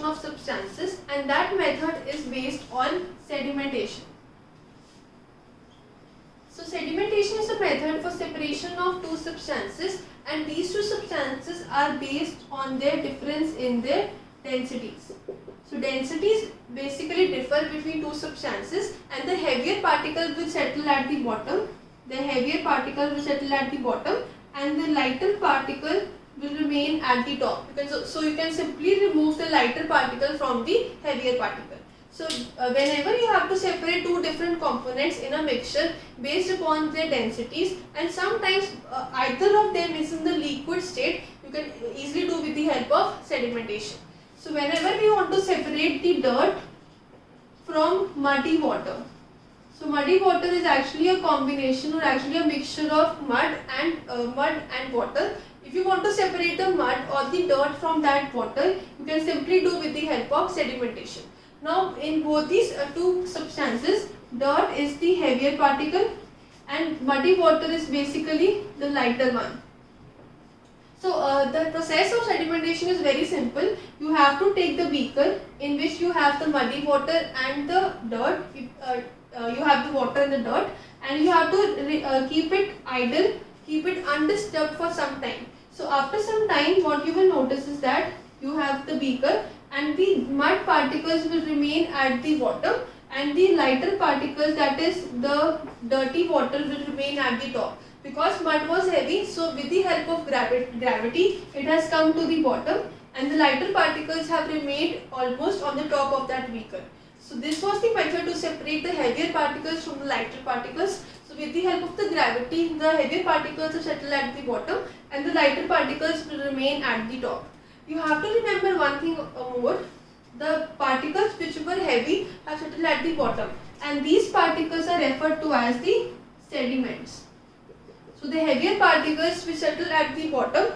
of substances, and that method is based on sedimentation. So sedimentation is a method for separation of two substances, and these two substances are based on their difference in their densities. So densities basically differ between two substances, and the heavier particle will settle at the bottom. And the lighter particle will remain at the top. So you can simply remove the lighter particle from the heavier particle. So whenever you have to separate two different components in a mixture based upon their densities, and sometimes either of them is in the liquid state, you can easily do with the help of sedimentation. So whenever we want to separate the dirt from muddy water, so muddy water is actually a combination or actually a mixture of mud and water. If you want to separate the mud or the dirt from that water, you can simply do with the help of sedimentation. Now in both these two substances, dirt is the heavier particle and muddy water is basically the lighter one. So the process of sedimentation is very simple. You have to take the beaker in which you have the muddy water and the dirt. You have the water and the dirt, and you have to keep it idle, keep it undisturbed for some time. So after some time, what you will notice is that you have the beaker and the mud particles will remain at the bottom, and the lighter particles, that is the dirty water, will remain at the top. Because mud was heavy, so with the help of gravity, it has come to the bottom, and the lighter particles have remained almost on the top of that beaker. So this was the method to separate the heavier particles from the lighter particles. So with the help of the gravity, the heavier particles will settle at the bottom and the lighter particles will remain at the top. You have to remember one thing more. The particles which were heavy have settled at the bottom, and these particles are referred to as the sediments. So the heavier particles which settle at the bottom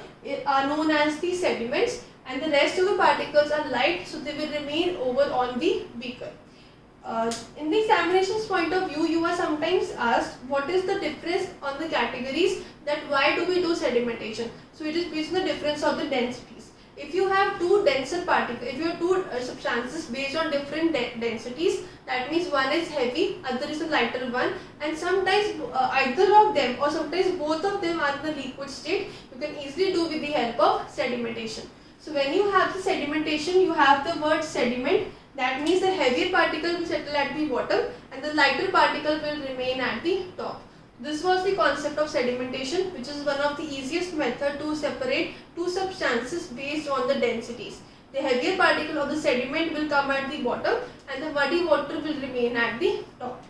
are known as the sediments, and the rest of the particles are light, so they will remain over on the beaker. In the examination's point of view, you are sometimes asked what is the difference on the categories, that why do we do sedimentation. So it is based on the difference of the densities. If you have two denser particles, if you have two substances based on different densities, that means one is heavy, other is a lighter one, and sometimes either of them or sometimes both of them are in the liquid state, you can easily do with the help of sedimentation. So when you have the sedimentation, you have the word sediment. That means the heavier particle will settle at the bottom and the lighter particle will remain at the top. This was the concept of sedimentation, which is one of the easiest method to separate two substances based on the densities. The heavier particle of the sediment will come at the bottom and the muddy water will remain at the top.